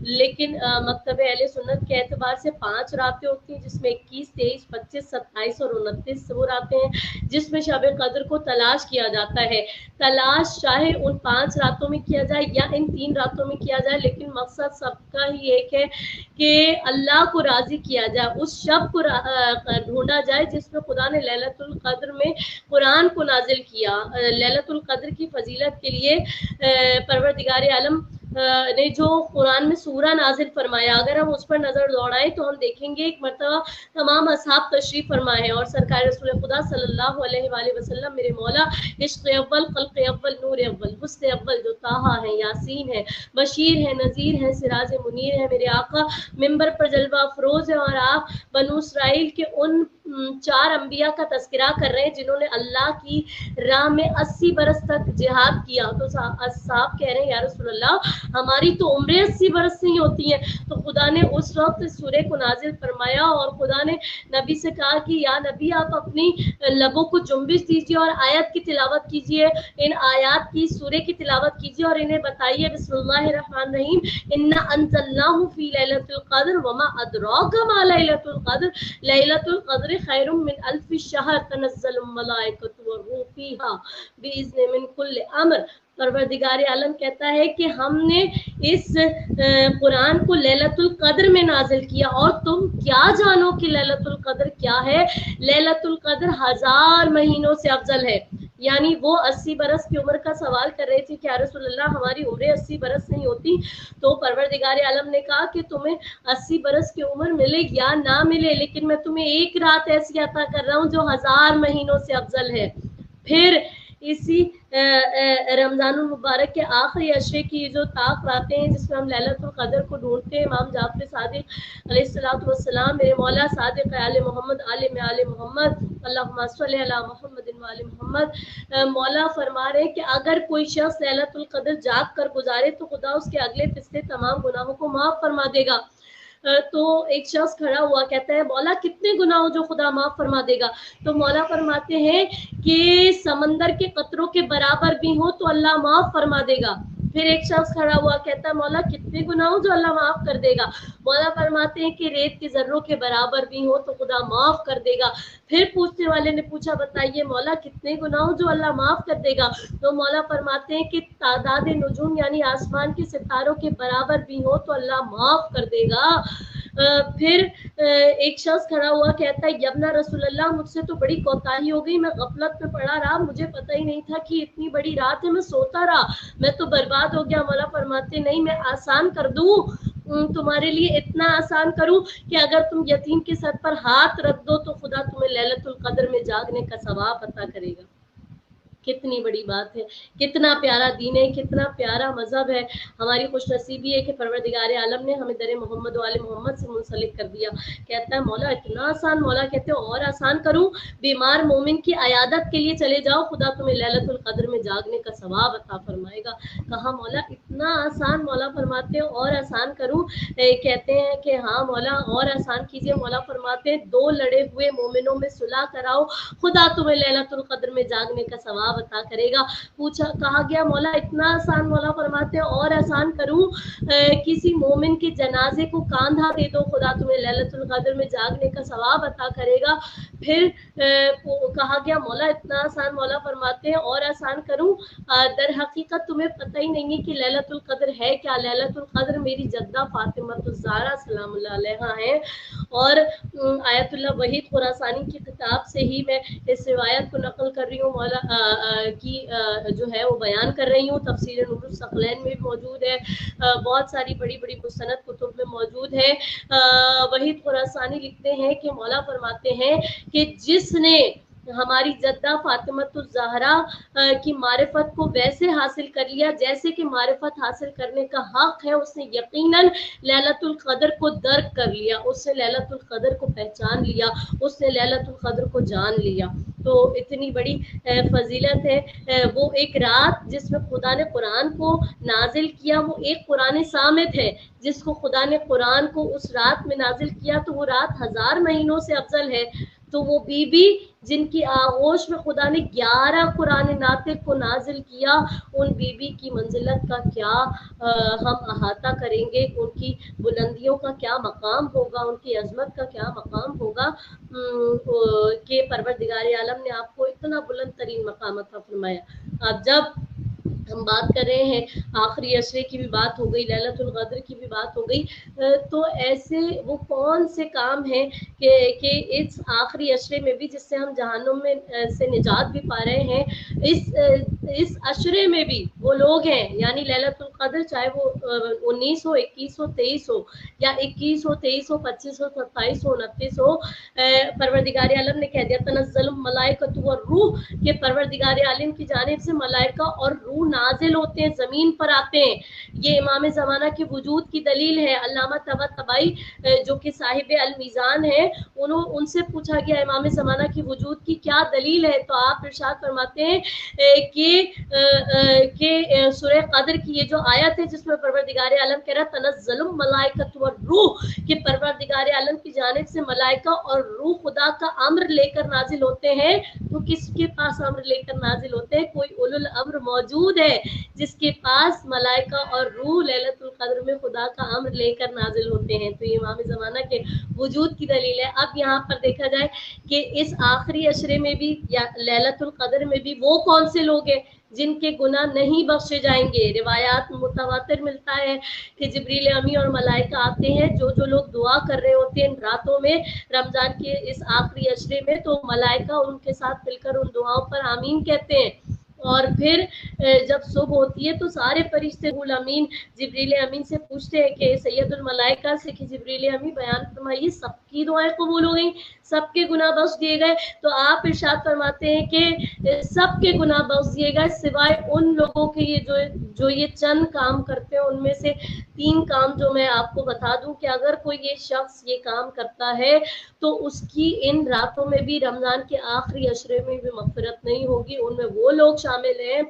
لیکن مکتب اہل سنت کے اعتبار سے 5 راتیں ہوتی ہیں، جس میں 21، 23، 25، 27 اور 29 وہ راتیں ہیں جس میں شب قدر کو تلاش کیا جاتا ہے۔ تلاش چاہے ان 5 راتوں میں کیا جائے یا ان 3 راتوں میں کیا جائے، لیکن مقصد سب کا ہی ایک ہے کہ اللہ کو راضی کیا جائے، اس شب کو ڈھونڈا جائے جس میں خدا نے لیلۃ القدر میں قرآن کو نازل کیا۔ لیلۃ القدر کی فضیلت کے لیے پروردگار عالم نے جو قرآن میں سورہ نازل فرمایا، اگر ہم اس پر نظر دوڑائیں تو ہم دیکھیں گے ایک مرتبہ تمام اصحاب تشریف فرمائے ہیں اور سرکار رسول خدا صلی اللہ علیہ وآلہ وسلم میرے مولا عشق اول، خلق اول، نور اول، حسن اول جو طٰہٰ ہے، یاسین ہے، بشیر ہے، نذیر ہے، سراج منیر ہے، میرے آقا منبر پر جلوہ افروز ہے، اور آپ بنو اسرائیل کے ان 4 انبیاء کا تذکرہ کر رہے ہیں جنہوں نے اللہ کی راہ میں 80 برس تک جہاد کیا۔ تو صاحب کہہ رہے ہیں یا رسول اللہ ہماری تو عمریں 80 برس سے ہی ہوتی ہیں۔ تو خدا نے اس وقت اس سورے کو نازل فرمایا اور خدا نے نبی سے کہا کہ یا نبی آپ اپنی لبوں کو جنبش دیجیے اور آیت کی تلاوت کیجیے، ان آیات کی سورے کی تلاوت کیجیے اور انہیں بتائیے بسم اللہ الرحمن الرحیم انا انزلناہ فی لیلۃ القدر وما ادراک ما لیلۃ القدر لیلۃ القدر خیر من الف شہر تنزل الملائکۃ والروح فیہا باذن من کل امر۔ پروردگار عالم کہتا ہے کہ ہم نے اس قرآن کو لیلۃ القدر میں نازل کیا، اور تم کیا جانو کہ لیلۃ القدر کیا ہے؟ لیلۃ القدر 1000 مہینوں سے افضل ہے۔ یعنی وہ 80 برس کی عمر کا سوال کر رہے تھے کہ یا رسول اللہ ہماری عمریں 80 برس نہیں ہوتی، تو پروردگار عالم نے کہا کہ تمہیں 80 برس کی عمر ملے یا نہ ملے، لیکن میں تمہیں ایک رات ایسی عطا کر رہا ہوں جو 1000 مہینوں سے افضل ہے۔ پھر اسی رمضان المبارک کے آخری عشرے کی جو طاق راتیں ہیں جس میں ہم لیلۃ القدر کو ڈھونڈتے ہیں، امام جعفر صادق علیہ الصلوۃ والسلام میرے مولا صادق آل محمد آل محمد اللہم صلی علی محمد وآل محمد، مولا فرما رہے ہیں کہ اگر کوئی شخص لیلۃ القدر جاگ کر گزارے تو خدا اس کے اگلے پچھلے تمام گناہوں کو معاف فرما دے گا۔ تو ایک شخص کھڑا ہوا کہتا ہے مولا کتنے گناہ جو خدا معاف فرما دے گا؟ تو مولا فرماتے ہیں کہ سمندر کے قطروں کے برابر بھی ہو تو اللہ معاف فرما دے گا۔ پھر ایک شخص کھڑا ہوا کہتا ہے مولا کتنے گناہ جو اللہ معاف کر دے گا؟ مولا فرماتے ہیں کہ ریت کے ذروں کے برابر بھی ہو تو خدا معاف کر دے گا۔ پھر پوچھنے والے نے پوچھا بتائیے مولا کتنے گناہ جو اللہ معاف کر دے گا؟ تو مولا فرماتے ہیں کہ تعداد نجوم یعنی آسمان کے ستاروں کے برابر بھی ہو تو اللہ معاف کر دے گا۔ پھر ایک شخص کھڑا ہوا کہتا ہے یبنا رسول اللہ مجھ سے تو بڑی کوتاہی ہو گئی، میں غفلت میں پڑا رہا، مجھے پتہ ہی نہیں تھا کہ اتنی بڑی رات ہے، میں سوتا رہا، میں تو برباد ہو گیا۔ مولا فرماتے نہیں میں آسان کر دوں، تمہارے لیے اتنا آسان کروں کہ اگر تم یتیم کے سر پر ہاتھ رکھ دو تو خدا تمہیں لیلۃ القدر میں جاگنے کا ثواب عطا کرے گا۔ کتنی بڑی بات ہے، کتنا پیارا دین ہے، کتنا پیارا مذہب ہے۔ ہماری خوش نصیبی ہے کہ پروردگار عالم نے ہمیں در محمد و آل محمد سے منسلک کر دیا۔ کہتا ہے مولا اتنا آسان، مولا کہتے ہیں اور آسان کروں، بیمار مومن کی عیادت کے لیے چلے جاؤ، خدا تمہیں لیلۃ القدر میں جاگنے کا ثواب عطا فرمائے گا۔ کہا مولا اتنا آسان؟ مولا فرماتے ہیں اور آسان کروں؟ کہتے ہیں کہ ہاں مولا اور آسان کیجئے۔ مولا فرماتے ہیں 2 لڑے ہوئے مومنوں میں صلح کراؤ، خدا تمہیں لیلۃ القدر میں جاگنے کا ثواب عطا کرے گا۔ پوچھا کہا گیا مولا اتنا آسان؟ مولا فرماتے ہیں اور آسان کروں؟ کسی مومن کے جنازے کو کاندھا دے دو، خدا تمہیں لیلۃ القدر میں جاگنے کا ثواب عطا کرے گا۔ پھر کہا گیا مولا اتنا آسان؟ مولا فرماتے ہیں اور آسان کروں؟ در حقیقت تمہیں پتہ ہی نہیں ہے کہ لیلۃ القدر ہے کیا۔ لیلۃ القدر میری جدہ فاطمہ الزہرا سلام اللہ علیہا ہے، اور آیت اللہ وحید خراسانی کی کتاب سے ہی میں اس روایت کو نقل کر رہی ہوں، مولا کی جو ہے وہ بیان کر رہی ہوں۔ تفسیر نور الثقلین میں بھی موجود ہے، بہت ساری بڑی بڑی مستند کتب میں موجود ہے۔ وحید خراسانی لکھتے ہیں کہ مولا فرماتے ہیں کہ جس نے ہماری جدہ فاطمہ الزہرا کی معرفت کو ویسے حاصل کر لیا جیسے کہ معرفت حاصل کرنے کا حق ہے، اس نے یقیناً لیلۃ القدر کو درک کر لیا، اس نے لیلۃ القدر کو پہچان لیا، اس نے لیلۃ القدر کو جان لیا۔ تو اتنی بڑی فضیلت ہے وہ ایک رات جس میں خدا نے قرآن کو نازل کیا، وہ ایک قرآن صامت ہے جس کو خدا نے قرآن کو اس رات میں نازل کیا، تو وہ رات 1000 مہینوں سے افضل ہے۔ تو وہ بی بی جن کی آغوش میں خدا نے 11 قرآن ناطق کو نازل کیا، ان بیوی کی منزلت کا کیا ہم احاطہ کریں گے، ان کی بلندیوں کا کیا مقام ہوگا، ان کی عظمت کا کیا مقام ہوگا کہ پروردگار عالم نے آپ کو اتنا بلند ترین مقام عطا فرمایا۔ اب جب ہم بات کر رہے ہیں آخری عشرے کی بھی بات ہو گئی، لیلۃ القدر کی بھی بات ہو گئی، تو ایسے وہ کون سے کام ہیں کہ اس آخری عشرے میں بھی، جس سے ہم جہنم میں سے نجات بھی پا رہے ہیں، اس عشرے میں بھی وہ لوگ ہیں، یعنی لیلۃ القدر چاہے وہ 19 ہو، 21 ہو، 23 ہو، یا 21 ہو، 23 ہو، 25 ہو، 27 ہو، 29 ہو، پروردگار عالم نے کہہ دیا تنزل الملائکۃ والروح، کہ پروردگار عالم کی جانب سے ملائکہ اور روح نازل ہوتے ہیں، زمین پر آتے ہیں۔ یہ امام زمانہ کے وجود کی دلیل ہے۔ علامہ طباطبائی جو کہ صاحب المیزان ہیں، ان سے پوچھا گیا امام زمانہ کی وجود کی کیا دلیل ہے، تو آپ ارشاد فرماتے ہیں کہ سورہ قدر کی یہ جو آیت ہے جس میں پروردگار عالم کہہ رہا تنزل الملائکۃ والروح، کہ پروردگار عالم کی جانب سے ملائکہ اور روح خدا کا امر لے کر نازل ہوتے ہیں، تو کس کے پاس امر لے کر نازل ہوتے ہیں؟ کوئی اولو الامر موجود ہے جس کے پاس ملائکہ اور روح لیلۃ القدر میں خدا کا امر لے کر نازل ہوتے ہیں، تو یہ امام زمانہ کے وجود کی دلیل ہے۔ اب یہاں پر دیکھا جائے کہ اس آخری عشرے میں بھی یا لیلۃ القدر میں بھی وہ کون سے لوگ ہیں جن کے گناہ نہیں بخشے جائیں گے۔ روایات متواتر ملتا ہے کہ جبریل امی اور ملائکہ آتے ہیں، جو لوگ دعا کر رہے ہوتے ہیں ان راتوں میں، رمضان کے اس آخری عشرے میں، تو ملائکہ ان کے ساتھ مل کر ان دعاؤں پر آمین کہتے ہیں، اور پھر جب صبح ہوتی ہے تو سارے فرشتے امین جبریل امین سے پوچھتے ہیں کہ سید الملائکہ سے کہ جبریل امین بیان فرمائیے سب کی دعائیں قبول ہو گئیں، سب کے گناہ بخش دیے گئے؟ تو آپ ارشاد فرماتے ہیں کہ سب کے گناہ بخش دیے گئے سوائے ان لوگوں کے جو یہ چند کام کرتے ہیں، ان میں سے 3 کام جو میں آپ کو بتا دوں کہ اگر کوئی یہ شخص یہ کام کرتا ہے تو اس کی ان راتوں میں بھی، رمضان کے آخری عشرے میں بھی مغفرت نہیں ہوگی۔ ان میں وہ لوگ شامل ہیں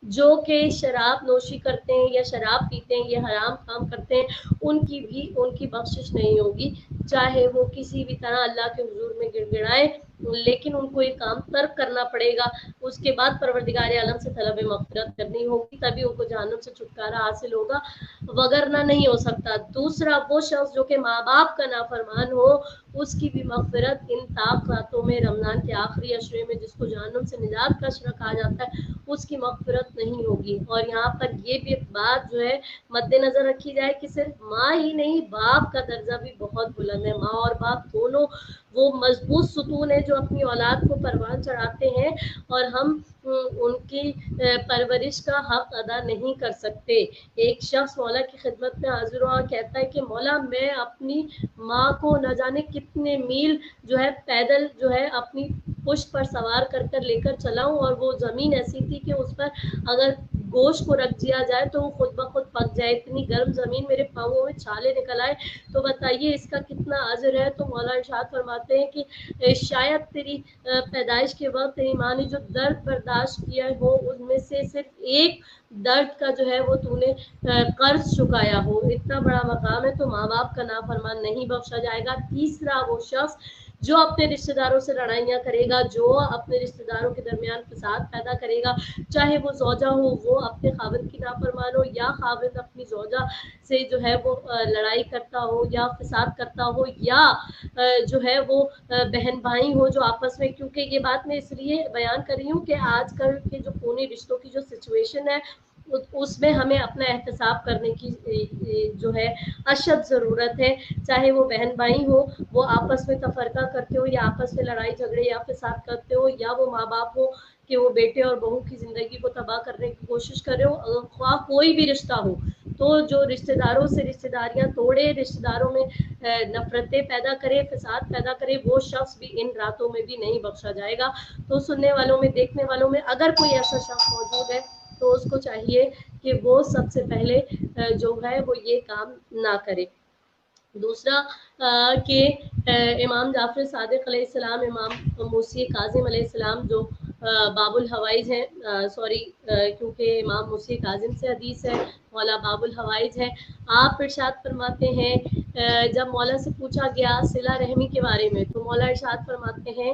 جو کہ شراب نوشی کرتے ہیں یا شراب پیتے ہیں، یہ حرام کام کرتے ہیں، ان کی بخشش نہیں ہوگی، چاہے وہ کسی بھی طرح اللہ کے حضور میں گڑ گڑائے، لیکن ان کو یہ کام ترک کرنا پڑے گا۔ اس کے بعد پروردگار عالم سے طلب مغفرت کرنی ہوگی، تبھی ان کو جہنم سے چھٹکارا حاصل ہوگا، وگرنہ نہیں ہو سکتا۔ دوسرا، وہ شخص جو کہ ماں باپ کا نافرمان ہو، اس کی بھی مغفرت ان طاق راتوں میں، رمضان کے آخری عشرے میں، جس کو جہنم سے نجات کا عشرہ کہا جاتا ہے، اس کی مغفرت نہیں ہوگی۔ اور یہاں پر یہ بھی بات جو ہے مد نظر رکھی جائے کہ صرف ماں ہی نہیں، باپ کا درجہ بھی بہت بلند ہے۔ ماں اور باپ دونوں وہ مضبوط ستون ہیں جو اپنی اولاد کو پروان چڑھاتے ہیں، اور ہم ان کی پرورش کا حق ادا نہیں کر سکتے۔ ایک شخص مولا کی خدمت میں حاضر ہوا، کہتا ہے کہ مولا میں اپنی ماں کو نہ جانے کتنے میل جو ہے پیدل جو ہے اپنی پشت پر سوار کر لے کر چلا ہوں، اور وہ زمین ایسی تھی کہ اس پر اگر گوشت کو رکھ دیا جائے تو وہ خود بخود پک جائے، اتنی گرم زمین، میرے پاؤں میں چھالے نکل آئے، تو بتائیے اس کا کتنا اجر ہے؟ تو مولا ارشاد فرماتے ہیں کہ شاید تیری پیدائش کے وقت تیری ماں نے جو درد برداشت کیا ہو، ان میں سے صرف ایک درد کا جو ہے وہ تو نے قرض چکایا ہو، اتنا بڑا مقام ہے، تو ماں باپ کا نافرمان نہیں بخشا جائے گا۔ تیسرا، وہ شخص جو اپنے رشتہ داروں سے لڑائیاں کرے گا، جو اپنے رشتہ داروں کے درمیان فساد پیدا کرے گا، چاہے وہ زوجہ ہو، وہ اپنے خاوند کی نافرمان ہو، یا خاوند اپنی زوجہ سے جو ہے وہ لڑائی کرتا ہو یا فساد کرتا ہو، یا جو ہے وہ بہن بھائی ہو جو آپس میں، کیونکہ یہ بات میں اس لیے بیان کر رہی ہوں کہ آج کل کے جو خونی رشتوں کی جو سچویشن ہے، اس میں ہمیں اپنا احتساب کرنے کی جو ہے اشد ضرورت ہے، چاہے وہ بہن بھائی ہو، وہ آپس میں تفرقہ کرتے ہو یا آپس میں لڑائی جھگڑے یا فساد کرتے ہو، یا وہ ماں باپ ہو کہ وہ بیٹے اور بہو کی زندگی کو تباہ کرنے کی کوشش کر رہے ہو، خواہ کوئی بھی رشتہ ہو، تو جو رشتہ داروں سے رشتہ داریاں توڑے، رشتہ داروں میں نفرتیں پیدا کرے، فساد پیدا کرے، وہ شخص بھی ان راتوں میں بھی نہیں بخشا جائے گا۔ تو سننے والوں میں، دیکھنے والوں میں اگر کوئی ایسا شخص موجود ہے تو اس کو چاہیے کہ وہ سب سے پہلے جو ہے وہ یہ کام نہ کرے۔ دوسرا کہ امام جعفر صادق علیہ السلام، امام موسی کاظم علیہ السلام جو باب الحوائج ہیں، کیونکہ امام موسی کاظم سے حدیث ہے، مولا باب الحوائج ہے، آپ ارشاد فرماتے ہیں جب مولا سے پوچھا گیا صلہ رحمی کے بارے میں، تو مولا ارشاد فرماتے ہیں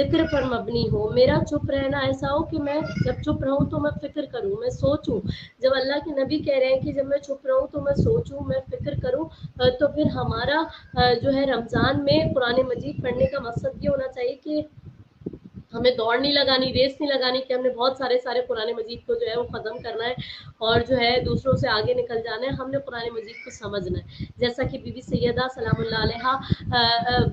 ذکر پر مبنی ہو. میرا چپ رہنا ایسا ہو کہ میں جب چپ رہوں تو میں فکر کروں, میں سوچوں. جب اللہ کے نبی کہہ رہے ہیں کہ جب میں چپ رہوں تو میں سوچوں, میں فکر کروں, تو پھر ہمارا جو ہے رمضان میں قرآن مجید پڑھنے کا مقصد یہ ہونا چاہیے کہ ہمیں دوڑ نہیں لگانی, ریس نہیں لگانی کہ ہم نے بہت سارے قرآن مجید کو جو ہے وہ ختم کرنا ہے اور جو ہے دوسروں سے آگے نکل جانا ہے. ہم نے قرآن مجید کو سمجھنا ہے. جیسا کہ بی بی سیدہ سلام اللہ علیہا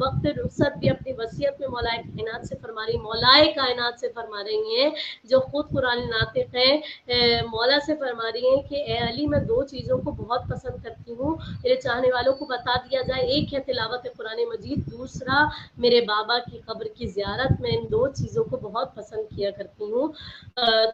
وقت رخصت بھی اپنی وصیت میں مولائے کائنات سے فرما رہی, مولائے کائنات سے فرما رہی ہیں جو خود قرآن ناطق ہیں, مولا سے فرما رہی ہیں کہ اے علی میں دو چیزوں کو بہت پسند کرتی ہوں, میرے چاہنے والوں کو بتا دیا جائے, ایک ہے تلاوت قرآن مجید, دوسرا میرے بابا کی قبر کی زیارت. میں ان دو چیزوں کو بہت پسند کیا کرتی ہوں.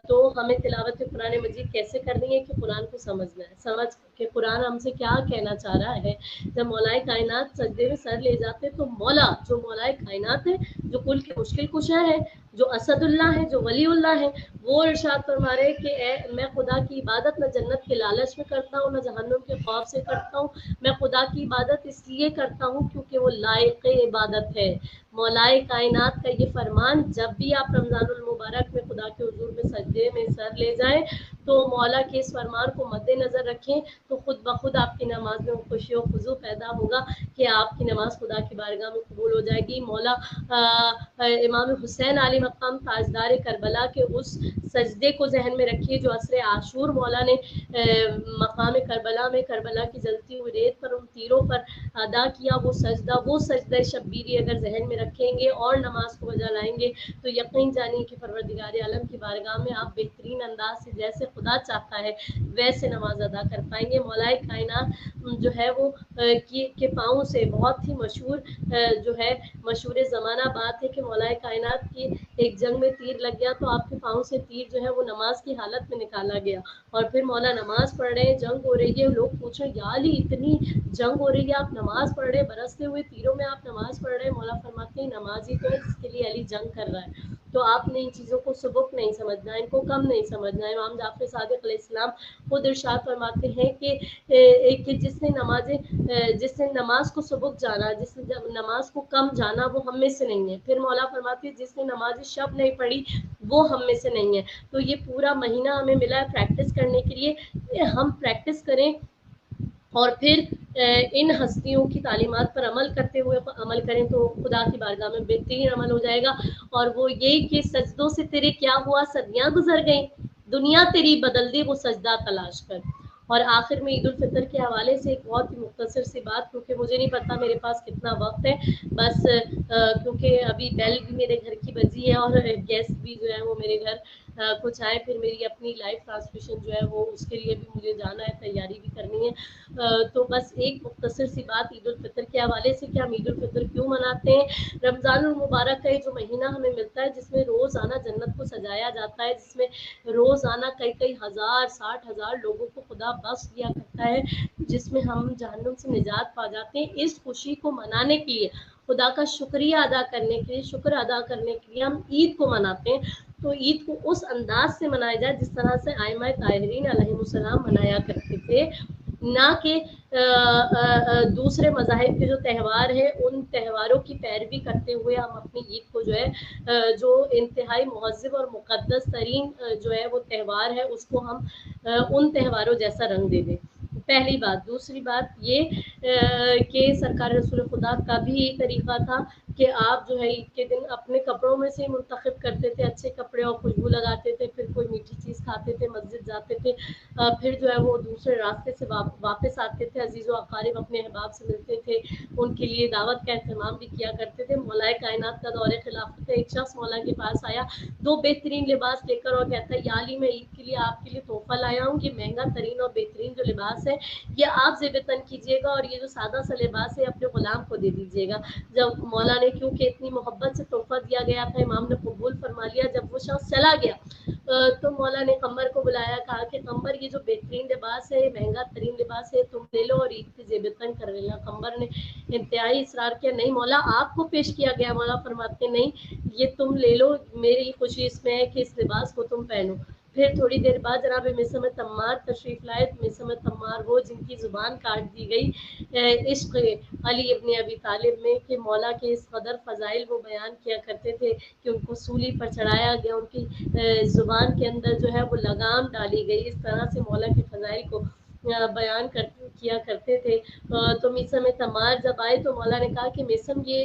تو ہمیں تلاوت قرآن مجید کیسے کرنی ہے کہ قرآن کو سمجھنا ہے, سمجھ کہ قرآن ہم سے کیا کہنا چاہ رہا ہے. جب مولائے کائنات سجدے میں سر لے جاتے تو مولا جو مولائے کائنات ہے, جو کل کے مشکل کشا ہے, جو اسد اللہ ہے, جو ولی اللہ ہے, وہ ارشاد فرما رہے کہ اے میں خدا کی عبادت نہ جنت کے لالچ میں کرتا ہوں, نہ جہنم کے خوف سے کرتا ہوں. میں خدا کی عبادت اس لیے کرتا ہوں کیونکہ وہ لائق عبادت ہے. مولائے کائنات کا یہ فرمان, جب بھی آپ رمضان المبارک میں خدا کے حضور میں سجدے میں سر لے جائیں تو مولا کے اس فرمان کو مد نظر رکھیں تو خود بخود آپ کی نماز میں خوشی و خضوع پیدا ہوگا کہ آپ کی نماز خدا کی بارگاہ میں قبول ہو جائے گی. مولا امام حسین علی مقام تاجدار کربلا کے اس سجدے کو ذہن میں رکھیے جو عصر عاشور مولا نے مقام کربلا میں کربلا کی جلتی ہوئی ریت پر ان تیروں پر ادا کیا. وہ سجدہ شبیری اگر ذہن میں رکھیں گے اور نماز کو بجا لائیں گے تو یقین جانیے کہ پروردگار عالم کی بارگاہ میں آپ بہترین انداز سے جیسے خدا چاہتا ہے ویسے نماز ادا کر پائیں گے. مولائے کائنات جو ہے وہ کے پاؤں سے بہت ہی مشہور جو ہے مشہور زمانہ بات ہے کہ مولائے کائنات کی ایک جنگ میں تیر لگ گیا تو آپ کے پاؤں سے تیر جو ہے وہ نماز کی حالت میں نکالا گیا اور پھر مولا نماز پڑھ رہے ہیں, جنگ ہو رہی ہے, لوگ پوچھ رہے ہیں یا علی اتنی جنگ ہو رہی ہے آپ نماز پڑھ رہے ہیں, برستے ہوئے تیروں میں آپ نماز پڑھ رہے ہیں. مولا فرماتے ہیں نماز ہی تو ہے جس کے لیے علی جنگ کر رہا ہے. تو آپ نے ان چیزوں کو سبک نہیں سمجھنا ہے, ان کو کم نہیں سمجھنا ہے. امام جعفر صادق علیہ السلام خود ارشاد فرماتے ہیں کہ جس نے نماز کو سبک جانا, جس نے نماز کو کم جانا وہ ہم میں سے نہیں ہے. پھر مولا فرماتے ہیں جس نے نماز شب نہیں پڑھی وہ ہم میں سے نہیں ہے. تو یہ پورا مہینہ ہمیں ملا ہے پریکٹس کرنے کے لیے, ہم پریکٹس کریں اور پھر ان ہستیوں کی تعلیمات پر عمل کرتے ہوئے عمل کریں تو خدا کی بارگاہ میں بہترین عمل ہو جائے گا. اور وہ یہی کہ سجدوں سے تیرے کیا ہوا, صدیاں گزر گئیں, دنیا تیری بدل دی وہ سجدہ تلاش کر. اور آخر میں عید الفطر کے حوالے سے ایک بہت ہی مختصر سی بات, کیونکہ مجھے نہیں پتا میرے پاس کتنا وقت ہے, بس کیونکہ ابھی بیل بھی میرے گھر کی بجی ہے اور گیسٹ بھی جو ہے وہ میرے گھر کچھ آئے, پھر میری اپنی لائف ٹرانسمیشن جو ہے وہ اس کے لیے بھی مجھے جانا ہے, تیاری بھی کرنی ہے. تو بس ایک مختصر سی بات عید الفطر کے حوالے سے کہ ہم عید الفطر کیوں مناتے ہیں. رمضان المبارک کا یہ جو مہینہ ہمیں ملتا ہے جس میں روزانہ جنت کو سجایا جاتا ہے, جس میں روزانہ کئی ہزار 60,000 لوگوں کو خدا بخش دیا کرتا ہے, جس میں ہم جہنم سے نجات پا جاتے ہیں. اس خوشی کو منانے کے لیے, خدا کا شکریہ ادا کرنے کے لیے, شکر ادا کرنے کے لیے ہم عید کو مناتے ہیں. تو عید کو اس انداز سے منایا جائے جس طرح سے ائمہ طاہرین علیہ السلام منایا کرتے تھے, نہ کہ دوسرے مذاہب کے جو تہوار ہیں ان تہواروں کی پیروی کرتے ہوئے ہم اپنی عید کو جو ہے جو انتہائی مہذب اور مقدس ترین جو ہے وہ تہوار ہے اس کو ہم ان تہواروں جیسا رنگ دے دیں. پہلی بات. دوسری بات یہ کہ سرکار رسول خدا کا بھی یہی طریقہ تھا کہ آپ جو ہے عید کے دن اپنے کپڑوں میں سے منتخب کرتے تھے اچھے کپڑے اور خوشبو لگاتے تھے, پھر کوئی میٹھی چیز کھاتے تھے, مسجد جاتے تھے, پھر جو ہے وہ دوسرے راستے سے واپس آتے تھے, عزیز و اقارب اپنے احباب سے ملتے تھے, ان کے لیے دعوت کا اہتمام بھی کیا کرتے تھے. مولائے کائنات کا دور خلافت ہے, ایک شخص مولا کے پاس آیا 2 بہترین لباس لے کر اور کہتا ہے یا علی میں عید کے لیے آپ کے لیے تحفہ لایا ہوں, یہ مہنگا ترین اور بہترین جو لباس ہے یہ آپ زیب تن کیجیے گا اور یہ جو سادہ سا لباس ہے اپنے غلام کو دے دیجیے گا. جب مولا نے کیونکہ اتنی محبت سے تحفہ دیا گیا تھا امام نے قبول فرما لیا. جب وہ شخص چلا گیا تو مولا نے قمر کو بلایا, کہا کہ قمر یہ جو بہترین لباس ہے مہنگا ترین لباس ہے تم لے لو اور عید کی زیب تن کر لینا. قمر نے انتہائی اصرار کیا, نہیں مولا آپ کو پیش کیا گیا. مولا فرماتے نہیں یہ تم لے لو, میری خوشی اس میں ہے کہ اس لباس کو تم پہنو. پھر تھوڑی دیر بعد جناب مسم تمار تشریف لائے. مسم تمار وہ جن کی زبان کاٹ دی گئی عشق علی ابن ابی طالب میں کہ مولا کے اس قدر فضائل وہ بیان کیا کرتے تھے کہ ان کو سولی پر چڑھایا گیا, ان کی زبان کے اندر جو ہے وہ لگام ڈالی گئی. اس طرح سے مولا کے فضائل کو بیان کیا کرتے تھے. تو مسم تمار جب آئے تو مولا نے کہا کہ مسم یہ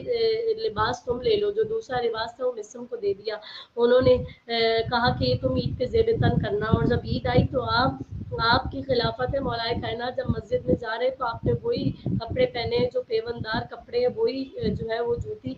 لباس تم لے لو. جو دوسرا لباس تھا وہ مسم کو دے دیا. انہوں نے کہا کہ یہ تم عید پہ زیب تن کرنا. اور جب عید آئی تو آپ کی خلافت ہے مولا کائنات جب مسجد میں جا رہے تو آپ نے وہی کپڑے پہنے جو پیوندار کپڑے ہیں, وہی جو ہے وہ جوتی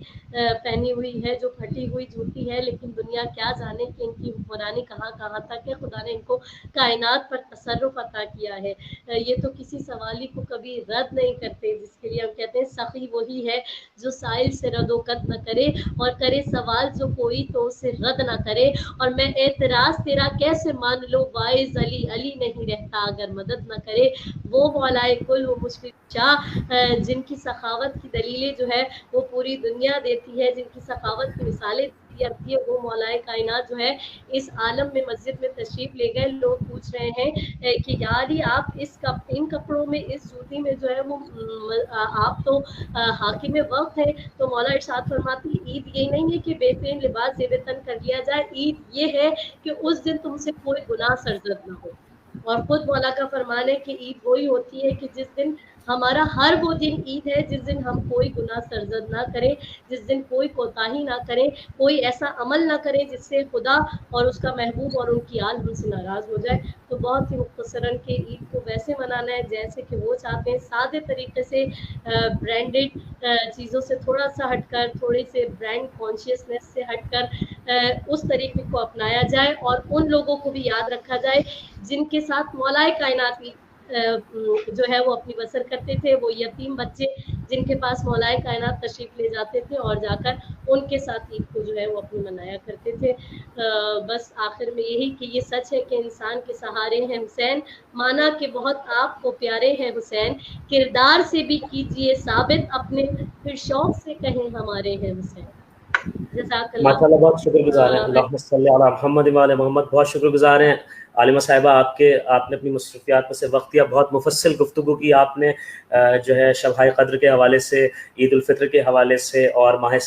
پہنی ہوئی ہے جو پھٹی ہوئی جوتی ہے. لیکن دنیا کیا جانے کہ ان کی حکمرانی کہاں کہاں تک ہے. خدا نے ان کو کائنات پر تصرف عطا کیا ہے. یہ تو کسی سوالی کو کبھی رد نہیں کرتے, جس کے لیے ہم کہتے ہیں سخی وہی ہے جو سائل سے رد و قط نہ کرے اور کرے سوال جو کوئی تو اسے رد نہ کرے. اور میں اعتراض تیرا کیسے مان لو واعظ علی علی نہیں رہتا اگر مدد نہ کرے. وہ مولائے کل وہ مشفق شاہ جن کی سخاوت کی دلیلیں جو ہے وہ پوری دنیا دیتی ہے, جن کی سخاوت کی مثالیں دیتی ہے, وہ مولائے کائنات جو ہے اس عالم میں مسجد میں تشریف لے گئے. لوگ پوچھ رہے ہیں کہ یار آپ ان کپڑوں میں اس جوتی میں جو ہے وہ آپ تو حاکم وقت ہے. تو مولا ارشاد فرماتی عید یہ نہیں ہے کہ بہترین لباس زیب تن کر لیا جائے, عید یہ ہے کہ اس دن تم سے کوئی گناہ سرزد نہ ہو. اور خود مولا کا فرمان ہے کہ عید وہی ہوتی ہے کہ جس دن ہمارا ہر وہ دن عید ہے جس دن ہم کوئی گناہ سرزد نہ کریں, جس دن کوئی کوتاہی نہ کریں, کوئی ایسا عمل نہ کریں جس سے خدا اور اس کا محبوب اور ان کی آل ہم سے ناراض ہو جائے. تو بہت ہی مختصراً کہ عید کو ویسے منانا ہے جیسے کہ وہ چاہتے ہیں, سادے طریقے سے, برانڈڈ چیزوں سے تھوڑا سا ہٹ کر, تھوڑی سے برانڈ کانشیسنیس سے ہٹ کر اس طریقے کو اپنایا جائے. اور ان لوگوں کو بھی یاد رکھا جائے جن کے ساتھ مولائے کائنات جو ہے وہ اپنی بسر کرتے تھے, وہ یتیم بچے جن کے پاس مولائے کائنات تشریف لے جاتے تھے اور جا کر ان کے ساتھ عید کو جو ہے وہ اپنی منایا کرتے تھے. بس آخر میں یہی کہ یہ سچ ہے کہ انسان کے سہارے ہیں حسین, مانا کہ بہت آپ کو پیارے ہیں حسین, کردار سے بھی کیجئے ثابت اپنے پھر شوق سے کہیں ہمارے ہیں حسین. جزاک اللہ. ماشاء اللہ بہت شکر گزار ہیں. اللہم صلی علی محمد و علی محمد. بہت شکر گزار ہیں عالمہ صاحبہ آپ نے اپنی مصروفیات میں سے وقت دیا, بہت مفصل گفتگو کی آپ نے جو ہے شب قدر کے حوالے سے, عید الفطر کے حوالے سے اور ماہ